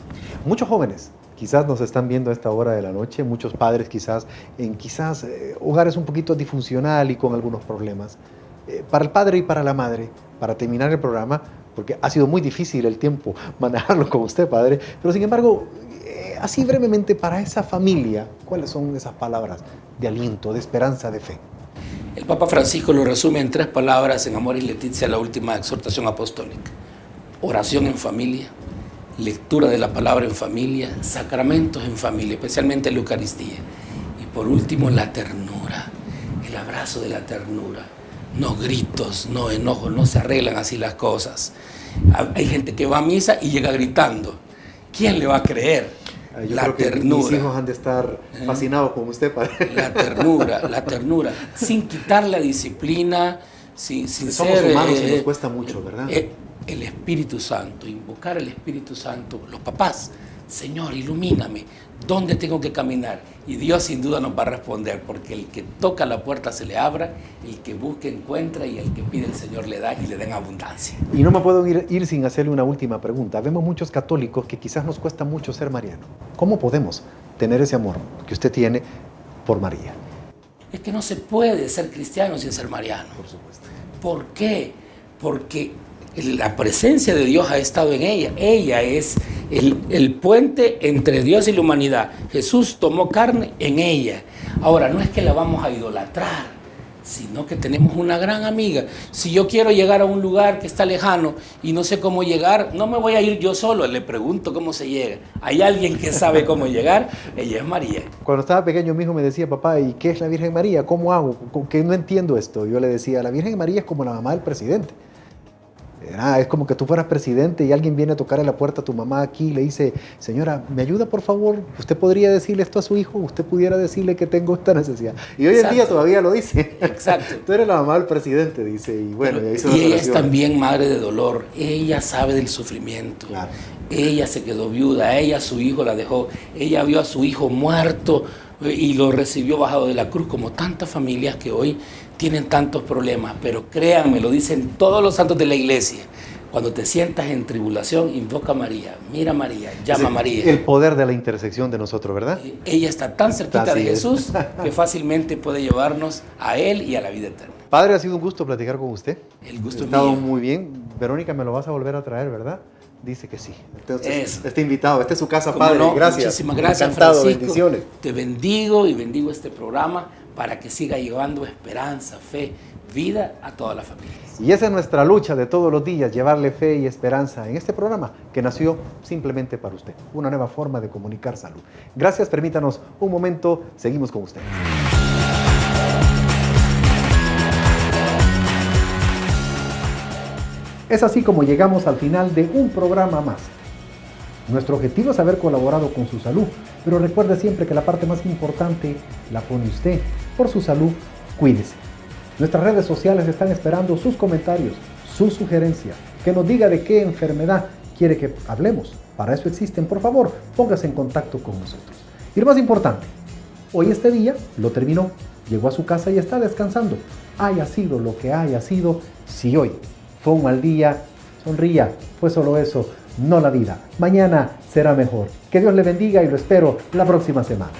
Muchos jóvenes quizás nos están viendo a esta hora de la noche, muchos padres quizás en hogares un poquito disfuncional y con algunos problemas. Para el padre y para la madre, para terminar el programa, porque ha sido muy difícil el tiempo manejarlo con usted, padre, pero sin embargo, así brevemente, para esa familia, ¿cuáles son esas palabras de aliento, de esperanza, de fe? El Papa Francisco lo resume en 3 palabras en Amoris Laetitia, la última exhortación apostólica: oración en familia, lectura de la palabra en familia, sacramentos en familia, especialmente la Eucaristía, y por último la ternura, el abrazo de la ternura. No gritos, no enojos, no se arreglan así las cosas. Hay gente que va a misa y llega gritando. ¿Quién le va a creer? Yo la creo que ternura. Mis hijos han de estar fascinados con usted, padre. La ternura, sin quitar la disciplina, sin Somos ser, humanos y nos cuesta mucho, ¿verdad? El Espíritu Santo, invocar al Espíritu Santo, los papás, Señor, ilumíname, ¿dónde tengo que caminar? Y Dios sin duda nos va a responder, porque el que toca la puerta se le abra, el que busca encuentra, y el que pide el Señor le da y le da en abundancia. Y no me puedo ir sin hacerle una última pregunta. Vemos muchos católicos que quizás nos cuesta mucho ser mariano. ¿Cómo podemos tener ese amor que usted tiene por María? Es que no se puede ser cristiano sin ser mariano. Por supuesto. ¿Por qué? Porque la presencia de Dios ha estado en ella. Ella es el puente entre Dios y la humanidad. Jesús tomó carne en ella. Ahora, no es que la vamos a idolatrar, sino que tenemos una gran amiga. Si yo quiero llegar a un lugar que está lejano y no sé cómo llegar, no me voy a ir yo solo, le pregunto cómo se llega. Hay alguien que sabe cómo llegar, ella es María. Cuando estaba pequeño, mi hijo me decía, papá, ¿y qué es la Virgen María? ¿Cómo hago? Que no entiendo esto. Yo le decía, la Virgen María es como la mamá del presidente. Es como que tú fueras presidente y alguien viene a tocar a la puerta a tu mamá aquí y le dice, señora, ¿me ayuda por favor? ¿Usted podría decirle esto a su hijo? ¿Usted pudiera decirle que tengo esta necesidad? Y hoy en día todavía lo dice. Exacto. Tú eres la mamá del presidente, dice. Y bueno, y ella es también madre de dolor. Ella sabe del sufrimiento. Claro. Ella se quedó viuda. Ella, su hijo la dejó. Ella vio a su hijo muerto y lo recibió bajado de la cruz, como tantas familias que hoy tienen tantos problemas. Pero créanme, lo dicen todos los santos de la iglesia: cuando te sientas en tribulación, invoca a María, mira a María, llama a María. El poder de la intersección de nosotros, ¿verdad? Ella está tan cerquita Así de es. Jesús que fácilmente puede llevarnos a Él y a la vida eterna. Padre, ha sido un gusto platicar con usted. El gusto Ha es estado mío. muy bien. Verónica, ¿me lo vas a volver a traer, verdad? Dice que sí. Entonces, Eso. está invitado. Esta es su casa, ¿Cómo Padre. no? Gracias. Muchísimas gracias, Encantado. Francisco. Bendiciones. Te bendigo y bendigo este programa para que siga llevando esperanza, fe, vida a toda la familia. Y esa es nuestra lucha de todos los días, llevarle fe y esperanza en este programa que nació simplemente para usted. Una nueva forma de comunicar salud. Gracias, permítanos un momento, seguimos con usted. Es así como llegamos al final de un programa más. Nuestro objetivo es haber colaborado con su salud, pero recuerde siempre que la parte más importante la pone usted. Por su salud, cuídese. Nuestras redes sociales están esperando sus comentarios, sus sugerencias, que nos diga de qué enfermedad quiere que hablemos. Para eso existen, por favor, póngase en contacto con nosotros. Y lo más importante, hoy este día lo terminó, llegó a su casa y está descansando. Haya sido lo que haya sido, si hoy fue un mal día, sonría, fue solo eso, no la vida. Mañana será mejor. Que Dios le bendiga y lo espero la próxima semana.